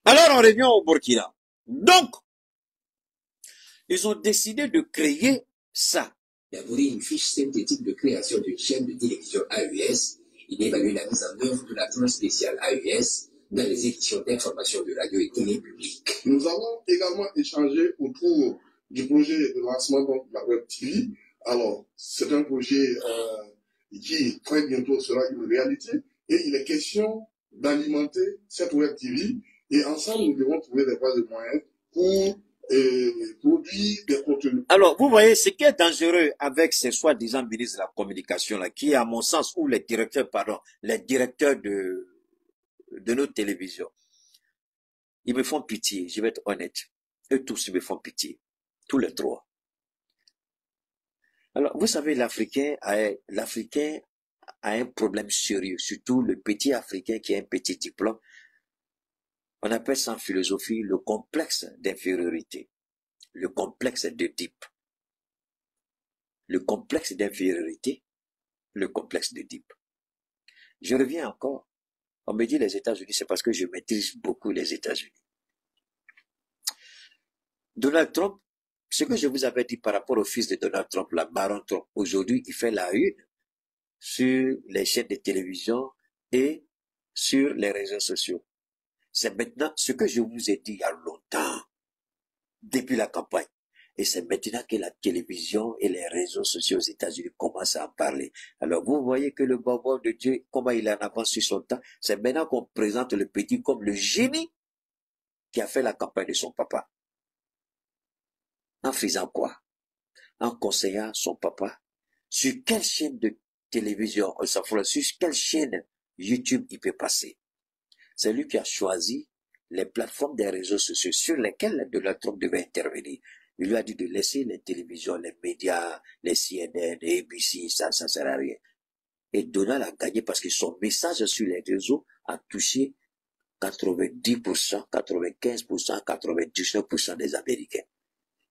Alors on revient au Burkina. Donc, ils ont décidé de créer ça. Élaborer une fiche synthétique de création d'une chaîne de télévision AES et d'évaluer la mise en œuvre de la tranche spéciale AES dans les éditions d'information de radio et télé publique. Nous avons également échangé autour du projet de lancement de la Web TV. Alors, c'est un projet qui très bientôt sera une réalité et il est question d'alimenter cette Web TV et ensemble nous devons trouver des voies et moyens pour produire des contenus. Alors, vous voyez, ce qui est dangereux avec ces soi-disant ministres de la communication là, qui, à mon sens, ou les directeurs de nos télévisions, ils me font pitié, je vais être honnête. Eux tous, ils me font pitié. Tous les trois. Alors, vous savez, l'Africain a un problème sérieux, surtout le petit Africain qui a un petit diplôme. On appelle ça en philosophie le complexe d'infériorité, le complexe d'Oedipe. Le complexe d'infériorité, le complexe d'Oedipe. Je reviens encore. On me dit les États-Unis, c'est parce que je maîtrise beaucoup les États-Unis. Donald Trump, ce que je vous avais dit par rapport au fils de Donald Trump, la Baron Trump, aujourd'hui, il fait la une sur les chaînes de télévision et sur les réseaux sociaux. C'est maintenant ce que je vous ai dit il y a longtemps, depuis la campagne. Et c'est maintenant que la télévision et les réseaux sociaux aux États-Unis commencent à en parler. Alors vous voyez que le bonbon de Dieu, comment il est en avance sur son temps, c'est maintenant qu'on présente le petit comme le génie qui a fait la campagne de son papa. En faisant quoi? En conseillant son papa sur quelle chaîne de télévision, sur quelle chaîne YouTube il peut passer. C'est lui qui a choisi les plateformes des réseaux sociaux sur lesquelles Donald Trump devait intervenir. Il lui a dit de laisser les télévisions, les médias, les CNN, les ABC, ça sert à rien. Et Donald a gagné parce que son message sur les réseaux a touché 90%, 95%, 99% des Américains.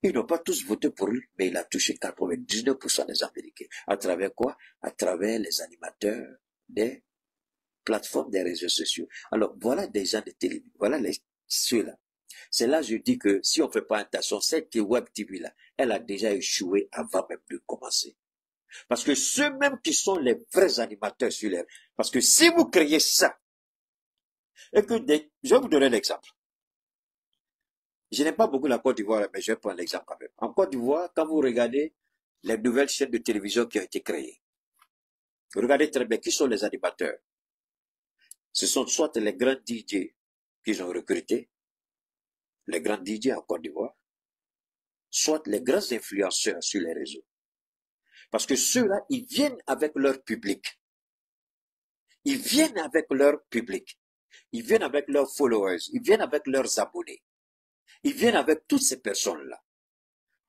Ils n'ont pas tous voté pour lui, mais il a touché 99% des Américains. À travers quoi? À travers les animateurs des plateformes des réseaux sociaux. Alors, voilà des gens de télévision, voilà ceux-là. C'est là que je dis que si on ne fait pas attention, cette Web TV-là, elle a déjà échoué avant même de commencer. Parce que ceux-mêmes qui sont les vrais animateurs sur les... Parce que si vous créez ça, et que je vais vous donner l'exemple. Je n'aime pas beaucoup la Côte d'Ivoire, mais je vais prendre l'exemple quand même. En Côte d'Ivoire, quand vous regardez les nouvelles chaînes de télévision qui ont été créées, regardez très bien qui sont les animateurs. Ce sont soit les grands DJ qu'ils ont recrutés, les grands DJ en Côte d'Ivoire, soit les grands influenceurs sur les réseaux. Parce que ceux-là, ils viennent avec leur public. Ils viennent avec leur public. Ils viennent avec leurs followers. Ils viennent avec leurs abonnés. Ils viennent avec toutes ces personnes-là.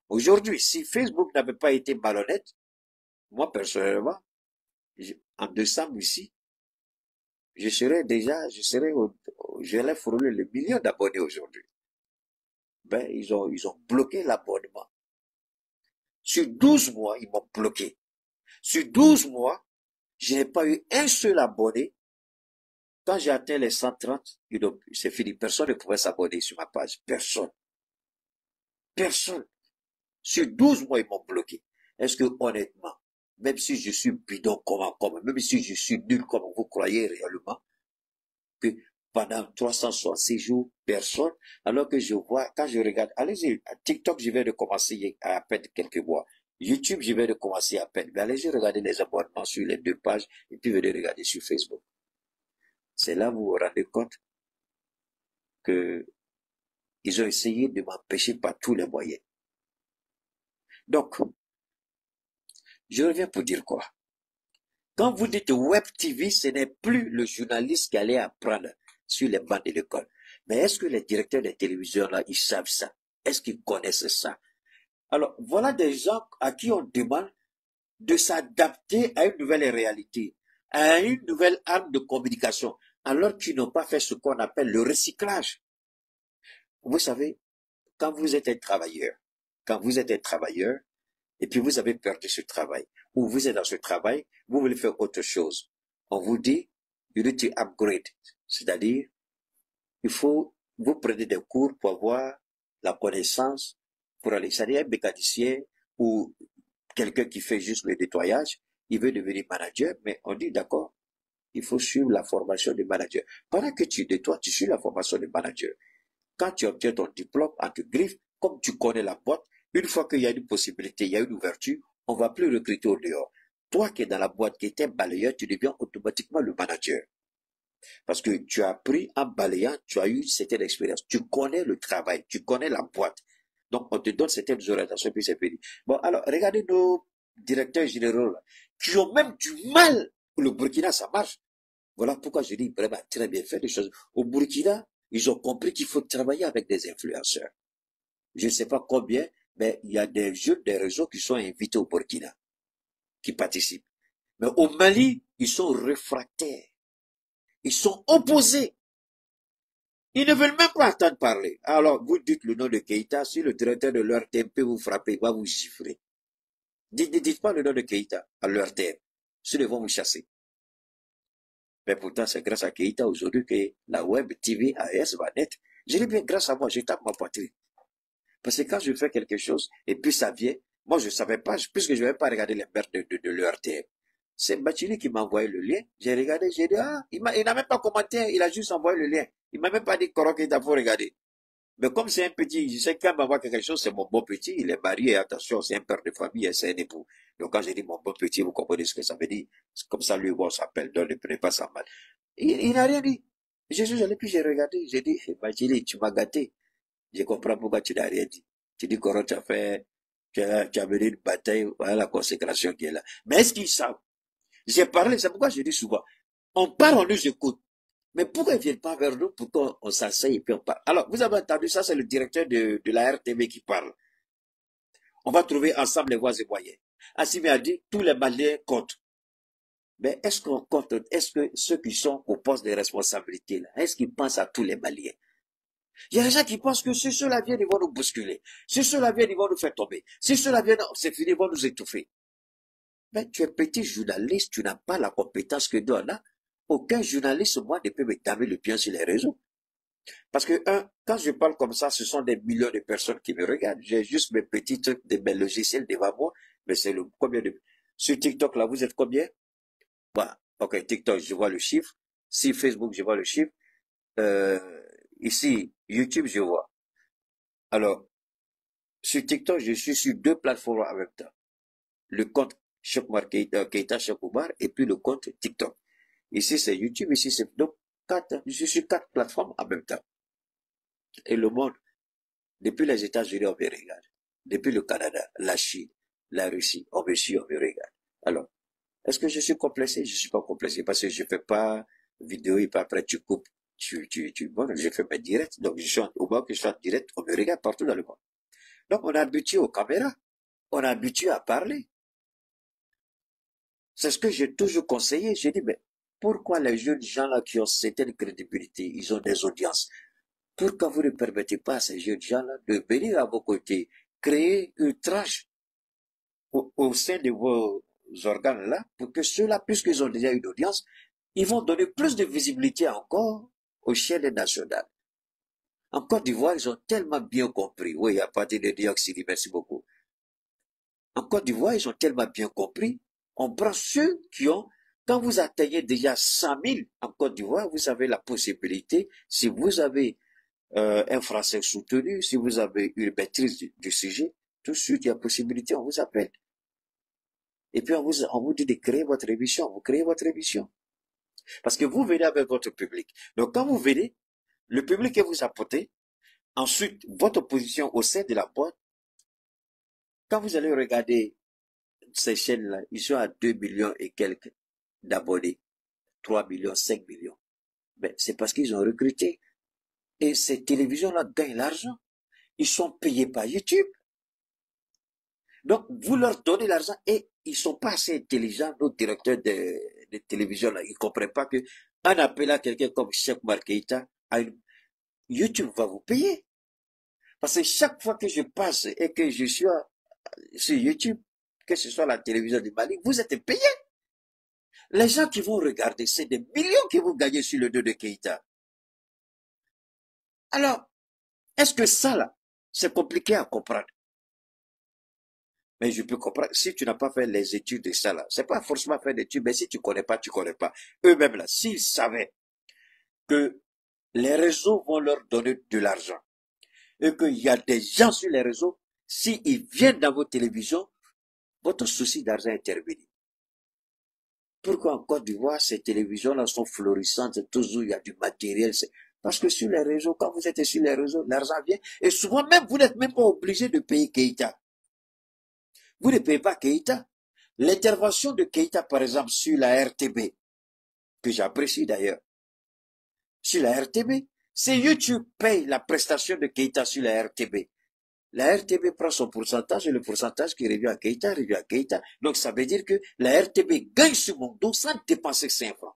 Aujourd'hui, si Facebook n'avait pas été malhonnête, moi personnellement, en décembre ici, j'allais frôler le million d'abonnés aujourd'hui. Ben, ils ont bloqué l'abonnement. Sur 12 mois, ils m'ont bloqué. Sur 12 mois, je n'ai pas eu un seul abonné. Quand j'ai atteint les 130, c'est fini. Personne ne pouvait s'abonner sur ma page. Personne. Personne. Sur 12 mois, ils m'ont bloqué. Est-ce que, honnêtement, même si je suis bidon comme, même si je suis nul comme vous croyez réellement, que pendant 366 jours, personne, alors que je vois, quand je regarde, allez-y, à TikTok, je viens de commencer à peine quelques mois. YouTube, je viens de commencer à peine. Mais allez-y regarder les abonnements sur les deux pages et puis venez regarder sur Facebook. C'est là où vous vous rendez compte que ils ont essayé de m'empêcher par tous les moyens. Donc, je reviens pour dire quoi? Quand vous dites Web TV, ce n'est plus le journaliste qui allait apprendre sur les bancs de l'école. Mais est-ce que les directeurs de télévision, là, ils savent ça? Est-ce qu'ils connaissent ça? Alors, voilà des gens à qui on demande de s'adapter à une nouvelle réalité, à une nouvelle arme de communication, alors qu'ils n'ont pas fait ce qu'on appelle le recyclage. Vous savez, quand vous êtes un travailleur, et puis vous avez perdu ce travail, ou vous êtes dans ce travail, vous voulez faire autre chose, on vous dit, you need to upgrade, c'est-à-dire, il faut vous prenez des cours pour avoir la connaissance, pour aller, c'est-à-dire un mécanicien ou quelqu'un qui fait juste le nettoyage, il veut devenir manager, mais on dit d'accord, il faut suivre la formation de manager. Pendant que tu nettoies, tu suis la formation de manager. Quand tu obtiens ton diplôme, en te griffe, comme tu connais la boîte, une fois qu'il y a une possibilité, il y a une ouverture, on va plus recruter au dehors. Toi qui es dans la boîte, qui était balayeur, tu deviens automatiquement le manager. Parce que tu as appris en balayant, tu as eu une certaine expérience. Tu connais le travail, tu connais la boîte. Donc, on te donne certaines orientations, puis c'est fini. Bon, alors, regardez nos directeurs généraux, là, qui ont même du mal. Le Burkina, ça marche. Voilà pourquoi je dis vraiment très bien fait les choses. Au Burkina, ils ont compris qu'il faut travailler avec des influenceurs. Je ne sais pas combien, mais il y a des jeunes des réseaux qui sont invités au Burkina, qui participent. Mais au Mali, ils sont réfractaires. Ils sont opposés. Ils ne veulent même pas entendre parler. Alors, vous dites le nom de Keïta, si le directeur de l'ERTM peut vous frapper, il va vous chiffrer. Dites pas le nom de Keïta à l'ERTM. Sinon, ils vont vous chasser. Mais pourtant, c'est grâce à Keïta aujourd'hui que la web TV AS va naître. Je dis bien grâce à moi, je tape ma poitrine. Parce que quand je fais quelque chose, et puis ça vient, moi je ne savais pas, puisque je ne vais pas regarder les merdes de l'ERTM. C'est Bachili qui m'a envoyé le lien. J'ai regardé, j'ai dit, ah, il n'a même pas commenté, il a juste envoyé le lien. Il m'a même pas dit, Korok, il faut regarder. Mais comme c'est un petit, je sais quand il m'envoie quelque chose, c'est mon bon petit, il est marié, attention, c'est un père de famille, c'est un époux. Donc quand j'ai dit mon bon petit, vous comprenez ce que ça veut dire. C'est comme ça, lui, on s'appelle, donc ne prenez pas ça mal. Il n'a rien dit. Je suis allé, puis j'ai regardé, j'ai dit, Bachili, tu m'as gâté. Je comprends pourquoi tu n'as rien dit. Tu dis, Korok, tu as mené une bataille, voilà la consécration qui est là. Mais est-ce qu'ils savent? J'ai parlé, c'est pourquoi je dis souvent, on parle, on nous écoute. Mais pourquoi ils ne viennent pas vers nous pour qu'on s'asseye et puis on parle? Alors, vous avez entendu ça, c'est le directeur de la RTV qui parle. On va trouver ensemble les voies et moyens. Assimi a dit, tous les Maliens comptent. Mais est-ce qu'on compte, est-ce que ceux qui sont au poste de responsabilité, là, est-ce qu'ils pensent à tous les Maliens? Il y a des gens qui pensent que si ceux-là viennent, ils vont nous bousculer. Si ceux-là viennent, ils vont nous faire tomber. Si ceux-là viennent, c'est fini, ils vont nous étouffer. Mais tu es petit journaliste, tu n'as pas la compétence que nous on a. Aucun journaliste, moi, ne peut me taper le pied sur les réseaux. Parce que, quand je parle comme ça, ce sont des millions de personnes qui me regardent. J'ai juste mes petits trucs, mes logiciels devant moi. Mais c'est le combien de... Sur TikTok, là, vous êtes combien? Bah, ok, TikTok, je vois le chiffre. Si Facebook, je vois le chiffre. Ici, YouTube, je vois. Alors, sur TikTok, je suis sur 2 plateformes en même temps. Le compte Keïta Cheikh Oumar et puis le compte TikTok. Ici, c'est YouTube, ici, c'est... Donc, je suis sur 4 plateformes en même temps. Et le monde, depuis les États-Unis, on me regarde. Depuis le Canada, la Chine, la Russie, on me suit, on me regarde. Alors, est-ce que je suis complexé? Je suis pas complexé parce que je fais pas vidéo et puis après tu coupes. Bon, je fais mes directs. Donc, au moment que je suis en direct, on me regarde partout dans le monde. Donc, on est habitué aux caméras. On est habitué à parler. C'est ce que j'ai toujours conseillé. J'ai dit, mais pourquoi les jeunes gens là qui ont certaine crédibilité, ils ont des audiences? Pourquoi vous ne permettez pas à ces jeunes gens-là de venir à vos côtés, créer une tranche au sein de vos organes-là, pour que ceux-là, puisqu'ils ont déjà une audience, ils vont donner plus de visibilité encore aux chaînes nationales. En Côte d'Ivoire, ils ont tellement bien compris. Oui, à partir de dioxyde, merci beaucoup. En Côte d'Ivoire, ils ont tellement bien compris. On prend ceux qui ont, quand vous atteignez déjà 100 000 en Côte d'Ivoire, vous avez la possibilité, si vous avez un français soutenu, si vous avez une maîtrise du sujet, tout de suite, il y a possibilité, on vous appelle. Et puis, on vous dit de créer votre émission. Vous créez votre émission. Parce que vous venez avec votre public. Donc, quand vous venez, le public que vous apportez, ensuite, votre position au sein de la boîte, quand vous allez regarder ces chaînes-là, ils sont à 2 millions et quelques d'abonnés. 3 millions, 5 millions. Mais c'est parce qu'ils ont recruté. Et ces télévisions-là gagnent l'argent. Ils sont payés par YouTube. Donc, vous leur donnez l'argent et ils sont pas assez intelligents, nos directeurs de télévision là. Ils comprennent pas que, en appelant quelqu'un comme Cheikh Oumar Keïta, YouTube va vous payer. Parce que chaque fois que je passe et que je suis sur YouTube, que ce soit la télévision du Mali, vous êtes payés. Les gens qui vont regarder, c'est des millions que vous gagnez sur le dos de Keïta. Alors, est-ce que ça, là, c'est compliqué à comprendre? Mais je peux comprendre, si tu n'as pas fait les études de ça, là, c'est pas forcément faire d'études, mais si tu connais pas, tu connais pas. Eux-mêmes, là, s'ils savaient que les réseaux vont leur donner de l'argent, et qu'il y a des gens sur les réseaux, s'ils viennent dans vos télévisions, votre souci d'argent est terminé. Pourquoi en Côte d'Ivoire, ces télévisions-là sont florissantes, toujours il y a du matériel, parce que sur les réseaux, quand vous êtes sur les réseaux, l'argent vient, et souvent même, vous n'êtes même pas obligé de payer Keïta. Vous ne payez pas Keïta. L'intervention de Keïta, par exemple, sur la RTB, que j'apprécie d'ailleurs, sur la RTB, c'est YouTube paye la prestation de Keïta sur la RTB. La RTB prend son pourcentage et le pourcentage qui revient à Keïta, revient à Keïta. Donc ça veut dire que la RTB gagne sur mon dos sans dépenser 5 francs.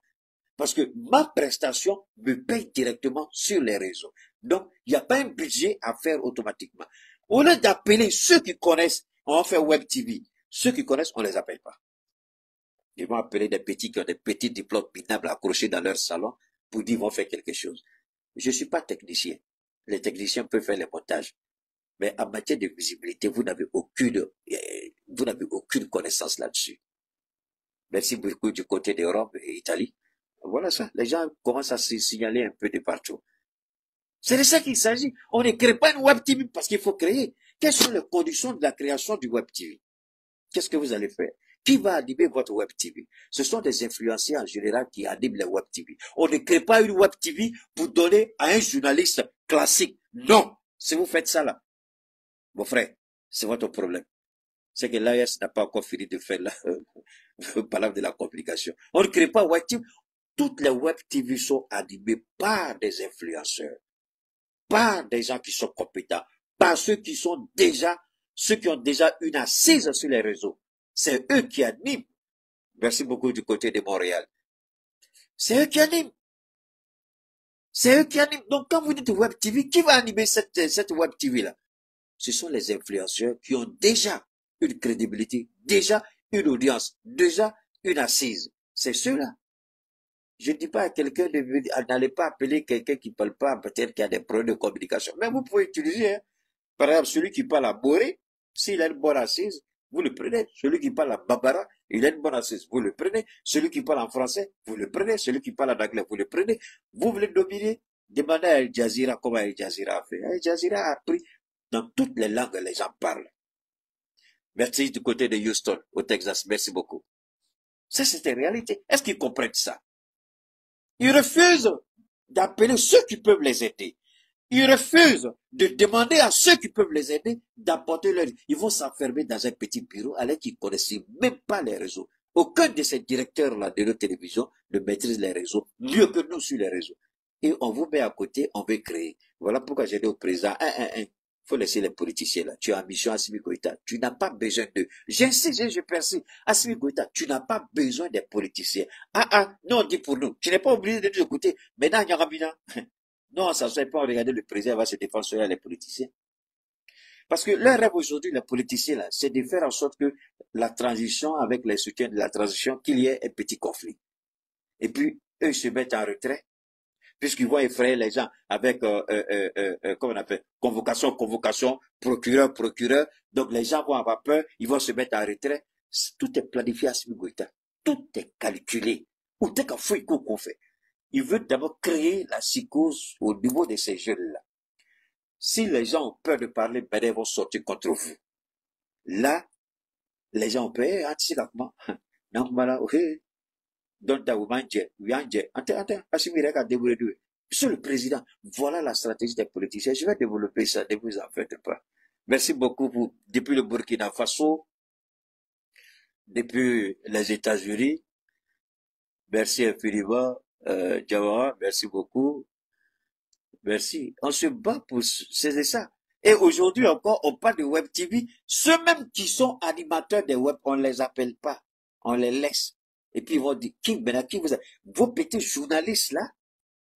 Parce que ma prestation me paye directement sur les réseaux. Donc, il n'y a pas un budget à faire automatiquement. Au lieu d'appeler ceux qui connaissent, on va faire Web TV. Ceux qui connaissent, on ne les appelle pas. Ils vont appeler des petits qui ont des petits diplômes minables accrochés dans leur salon pour dire qu'ils vont faire quelque chose. Je ne suis pas technicien. Les techniciens peuvent faire les montages. Mais en matière de visibilité, vous n'avez aucune connaissance là-dessus. Merci beaucoup du côté d'Europe et Italie. Voilà ça. Les gens commencent à se signaler un peu de partout. C'est de ça qu'il s'agit. On ne crée pas une Web TV parce qu'il faut créer. Quelles sont les conditions de la création du Web TV? Qu'est-ce que vous allez faire? Qui va animer votre Web TV? Ce sont des influenciers en général qui animent les Web TV. On ne crée pas une Web TV pour donner à un journaliste classique. Non. Si vous faites ça là, mon frère, c'est votre problème. C'est que l'AS n'a pas encore fini de faire la parole de la complication. On ne crée pas Web TV. Toutes les Web TV sont animées par des influenceurs, par des gens qui sont compétents, par ceux qui ont déjà une assise sur les réseaux. C'est eux qui animent. Merci beaucoup du côté de Montréal. C'est eux qui animent. C'est eux qui animent. Donc quand vous dites Web TV, qui va animer cette Web TV là? Ce sont les influenceurs qui ont déjà une crédibilité, déjà une audience, déjà une assise. C'est ceux-là. Je ne dis pas à quelqu'un n'allez pas appeler quelqu'un qui ne parle pas, peut-être qu'il y a des problèmes de communication. Mais vous pouvez utiliser, hein. Par exemple, celui qui parle à Boré, s'il a une bonne assise, vous le prenez. Celui qui parle à Bambara, il a une bonne assise, vous le prenez. Celui qui parle en français, vous le prenez. Celui qui parle en anglais, vous le prenez. Vous voulez dominer? Demandez à El Jazeera comment El Jazeera a fait. El Jazeera a appris dans toutes les langues, les gens parlent. Merci du côté de Houston, au Texas. Merci beaucoup. Ça, c'est une réalité. Est-ce qu'ils comprennent ça? Ils refusent d'appeler ceux qui peuvent les aider. Ils refusent de demander à ceux qui peuvent les aider d'apporter leur... Ils vont s'enfermer dans un petit bureau alors qu'ils ne connaissent même pas les réseaux. Aucun de ces directeurs-là de nos télévisions ne maîtrise les réseaux mieux que nous sur les réseaux. Et on vous met à côté, on veut créer. Voilà pourquoi j'ai dit au président, faut laisser les politiciens là. Tu as en mission Assimi Goïta. Tu n'as pas besoin d'eux. J'insiste, je persiste. Assimi Goïta, tu n'as pas besoin des politiciens. Non, dis pour nous. Tu n'es pas obligé de nous écouter. Maintenant, il y aura bien. Non, ça ne serait pas regarder le président va se défendre sur les politiciens. Parce que leur rêve aujourd'hui, les politiciens là, c'est de faire en sorte que la transition, avec les soutiens de la transition, qu'il y ait un petit conflit. Et puis, eux se mettent en retrait. Puisqu'ils vont effrayer les gens avec, comment on appelle, convocation, procureur. Donc les gens vont avoir peur, ils vont se mettre en retrait. Tout est planifié à Assimi Goïta. Tout est calculé. Ou t'es qu'un fouille qu'on fait. Il veut d'abord créer la psychose au niveau de ces jeunes-là. Si les gens ont peur de parler, ben ils vont sortir contre vous. Là, les gens ont peur, non, voilà, ok. Monsieur le Président, voilà la stratégie des politiciens. Je vais développer ça, ne vous en faites pas. Merci beaucoup depuis le Burkina Faso, depuis les États-Unis. Merci infiniment, Jawara, merci beaucoup. Merci. On se bat pour, c'est ça. Et aujourd'hui encore, on parle de Web TV. Ceux-mêmes qui sont animateurs des web, on les appelle pas. On les laisse. Et puis ils vont dire, vos petits journalistes là,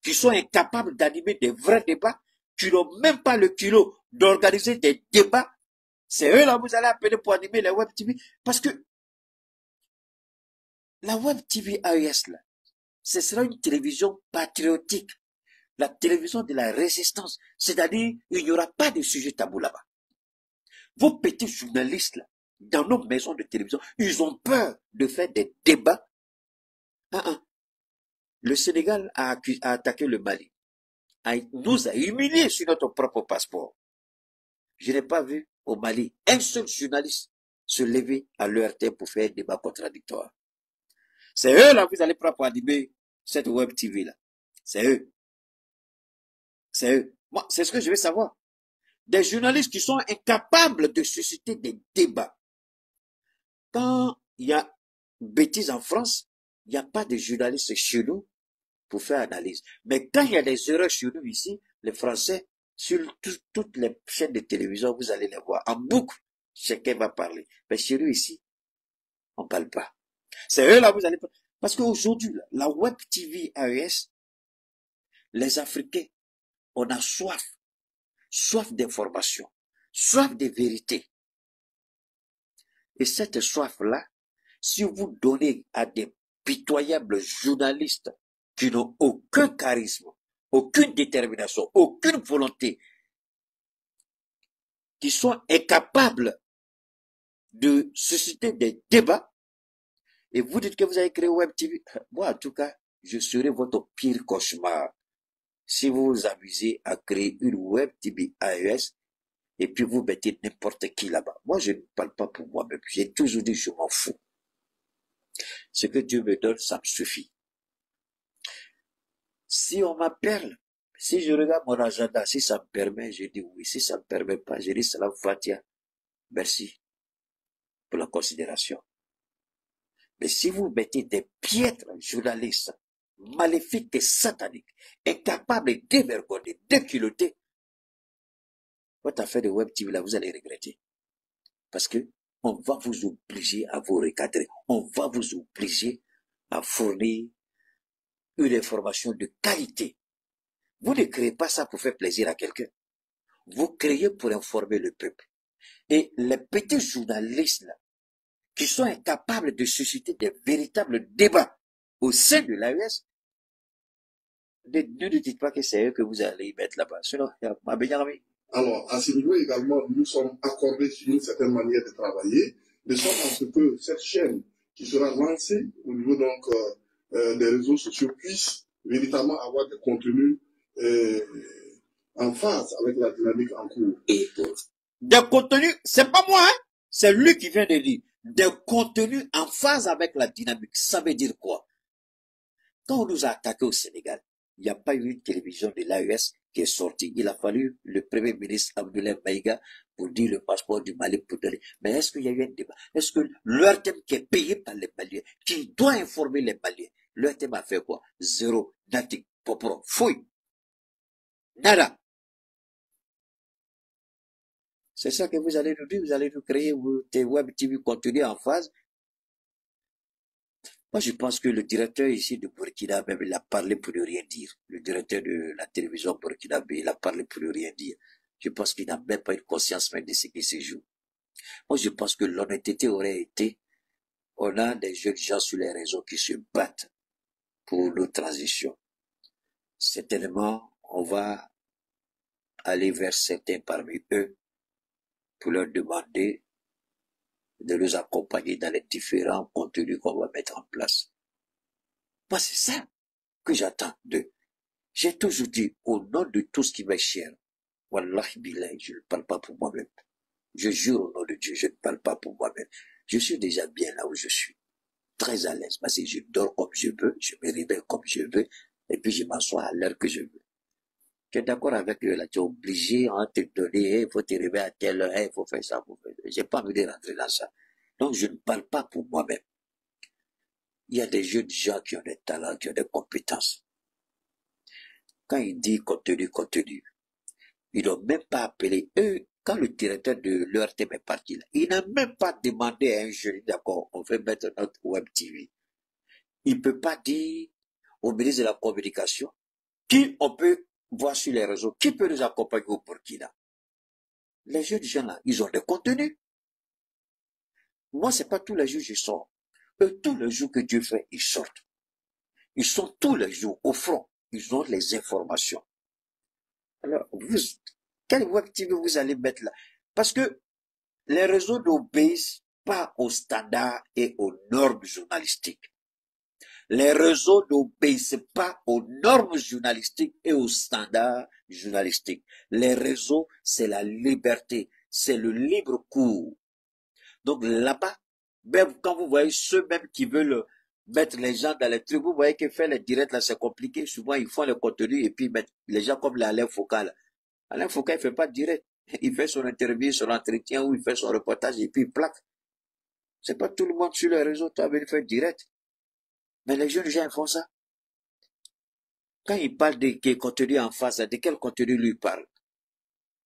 qui sont incapables d'animer des vrais débats, qui n'ont même pas le kilo d'organiser des débats, c'est eux là vous allez appeler pour animer la Web TV. Parce que la Web TV AES là, ce sera une télévision patriotique. la télévision de la résistance. C'est-à-dire, il n'y aura pas de sujet tabou là-bas. Vos petits journalistes, là, dans nos maisons de télévision, ils ont peur de faire des débats. Le Sénégal a attaqué le Mali, nous a humiliés sur notre propre passeport. Je n'ai pas vu au Mali un seul journaliste se lever à l'ERT pour faire un débat contradictoire. C'est eux là, vous allez prendre pour animer cette web TV là. C'est eux. C'est eux. Moi, c'est ce que je veux savoir. Des journalistes qui sont incapables de susciter des débats. Quand il y a bêtises en France, il n'y a pas de journalistes chez nous pour faire analyse. Mais quand il y a des erreurs chez nous ici, les Français, sur toutes les chaînes de télévision, vous allez les voir. En boucle, chacun va parler. Mais chez nous ici, on ne parle pas. C'est eux là, vous allez parler. Parce qu'aujourd'hui, la web TV AES, les Africains, on a soif. Soif d'information. Soif de vérité. Et cette soif-là, si vous donnez à des pitoyables journalistes qui n'ont aucun charisme, aucune détermination, aucune volonté, qui sont incapables de susciter des débats, et vous dites que vous avez créé Web TV, moi en tout cas, je serai votre pire cauchemar si vous vous amusez à créer une Web TV AES et puis vous mettez n'importe qui là-bas. Moi, je ne parle pas pour moi-même. J'ai toujours dit, je m'en fous. Ce que Dieu me donne, ça me suffit. Si on m'appelle, si je regarde mon agenda, si ça me permet, je dis oui. Si ça ne me permet pas, je dis salam fatia. Merci pour la considération. Mais si vous mettez des piètres journalistes, maléfiques et sataniques, incapables, dévergondés, déculottés, votre affaire de Web TV là, vous allez regretter. Parce que on va vous obliger à vous recadrer. On va vous obliger à fournir une information de qualité. Vous ne créez pas ça pour faire plaisir à quelqu'un. Vous créez pour informer le peuple. Et les petits journalistes là, qui sont incapables de susciter des véritables débats au sein de l'AES, ne dites pas que c'est eux que vous allez y mettre là-bas. Sinon, ma bien ami. Alors, à ce niveau également, nous sommes accordés sur une certaine manière de travailler, de sorte à ce que cette chaîne qui sera lancée au niveau donc des réseaux sociaux puisse véritablement avoir des contenus en phase avec la dynamique en cours. Et des contenus, c'est pas moi, hein? C'est lui qui vient de dire. Des contenus en phase avec la dynamique. Ça veut dire quoi? Quand on nous a attaqués au Sénégal, il n'y a pas eu une télévision de l'AES qui est sortie. Il a fallu le Premier ministre Abdoulaye Maïga pour dire le passeport du Mali pour donner. Mais est-ce qu'il y a eu un débat? Est-ce que l'URTM qui est payé par les Maliens, qui doit informer les Maliens, l'URTM a fait quoi? Zéro, nothing, poporo, fouille. Nada. C'est ça que vous allez nous dire, vous allez nous créer des web TV contenus en phase. Moi, je pense que le directeur ici de Burkina, même, il a parlé pour ne rien dire. Le directeur de la télévision burkinabé, il a parlé pour ne rien dire. Je pense qu'il n'a même pas une conscience même de ce qui se joue. Moi, je pense que l'honnêteté aurait été, on a des jeunes gens sur les réseaux qui se battent pour nos transitions. Certainement, on va aller vers certains parmi eux pour leur demander de nous accompagner dans les différents contenus qu'on va mettre en place. Moi, c'est ça que j'attends d'eux. J'ai toujours dit, au nom de tout ce qui m'est cher, Wallahi billahi, je ne parle pas pour moi-même. Je jure au nom de Dieu, je ne parle pas pour moi-même. Je suis déjà bien là où je suis. Très à l'aise, parce que je dors comme je veux, je me réveille comme je veux, et puis je m'assois à l'heure que je veux. Tu es d'accord avec eux là, tu es obligé à te donner, il faut te réveiller à telle heure, il faut faire ça, j'ai pas envie de rentrer dans ça. Donc je ne parle pas pour moi-même. Il y a des jeunes gens qui ont des talents, qui ont des compétences. Quand il dit contenu, ils n'ont même pas appelé eux. Quand le directeur de l'URTM est parti là, il n'a même pas demandé à un jeune, d'accord, on veut mettre notre web TV. Il ne peut pas dire au ministre de la Communication qui on peut voir sur les réseaux, qui peut nous accompagner au Burkina. Les jeunes gens là, ils ont des contenus. Moi, c'est pas tous les jours que je sors. Eux, tous les jours que Dieu fait, ils sortent. Ils sont tous les jours au front. Ils ont les informations. Alors, quelle web TV vous allez mettre là? Parce que les réseaux n'obéissent pas aux standards et aux normes journalistiques. Les réseaux n'obéissent pas aux normes journalistiques et aux standards journalistiques. Les réseaux, c'est la liberté, c'est le libre cours. Donc là-bas, même quand vous voyez ceux même qui veulent mettre les gens dans les trucs, vous voyez que faire les directs là, c'est compliqué. Souvent, ils font le contenu et puis mettre les gens comme Alain Foucault. Alain Foucault, il fait pas de direct. Il fait son interview, son entretien ou il fait son reportage et puis il plaque. C'est pas tout le monde sur les réseaux qui a envie de faire direct. Mais les jeunes gens font ça. Quand ils parlent de quel contenu en face, de quel contenu lui parle.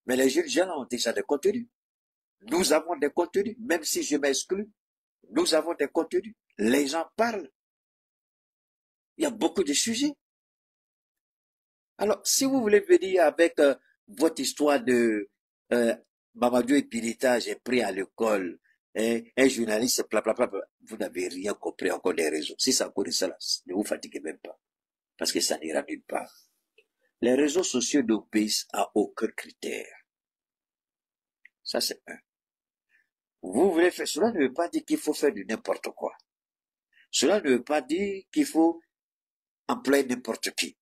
Mais les jeunes gens ont déjà des contenus. Nous avons des contenus, même si je m'exclus. Nous avons des contenus. Les gens parlent. Il y a beaucoup de sujets. Alors, si vous voulez venir avec votre histoire de Mamadou Epinita, j'ai pris à l'école, un journaliste, blablabla, vous n'avez rien compris encore des réseaux. Si ça connaît ça, là, ne vous fatiguez même pas. Parce que ça n'ira nulle part. Les réseaux sociaux n'obéissent à aucun critère. Ça, c'est un. Vous voulez faire, cela ne veut pas dire qu'il faut faire du n'importe quoi. Cela ne veut pas dire qu'il faut employer n'importe qui.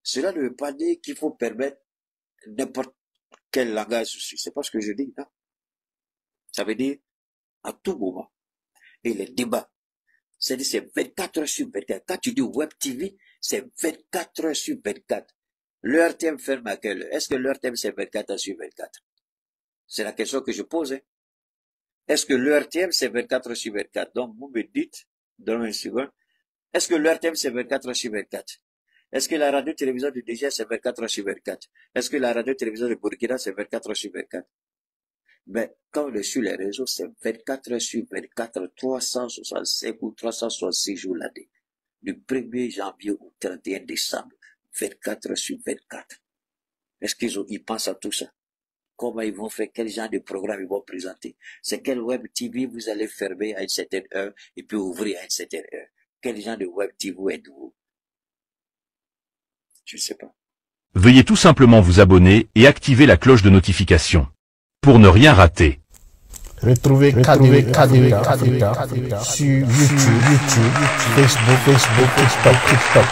Cela ne veut pas dire qu'il faut permettre n'importe quel langage aussi. C'est pas ce que je dis, non. Ça veut dire, à tout moment. Et les débats. C'est-à-dire, c'est 24 heures sur 24. Quand tu dis Web TV, c'est 24 heures sur 24. Le RTM ferme à quelle heure? Est-ce que le RTM c'est 24 heures sur 24? C'est la question que je pose, hein. Est-ce que le RTM c'est 24 heures sur 24? Donc, vous me dites, dans une seconde, est-ce que le RTM c'est 24 heures sur 24? Est-ce que la radio-télévision du Niger c'est 24 heures sur 24? Est-ce que la radio-télévision de Burkina c'est 24 heures sur 24? Mais quand on est sur les réseaux, c'est 24 heures sur 24, 365 ou 366 jours l'année. Du 1er janvier au 31 décembre, 24 heures sur 24. Est-ce qu'ils pensent à tout ça? Comment ils vont faire? Quel genre de programme ils vont présenter? C'est quel web TV vous allez fermer à une certaine heure et puis ouvrir à une certaine heure? Quel genre de web TV êtes-vous? Je ne sais pas. Veuillez tout simplement vous abonner et activer la cloche de notification pour ne rien rater. Retrouvez KDV Africa sur YouTube, Facebook, TikTok.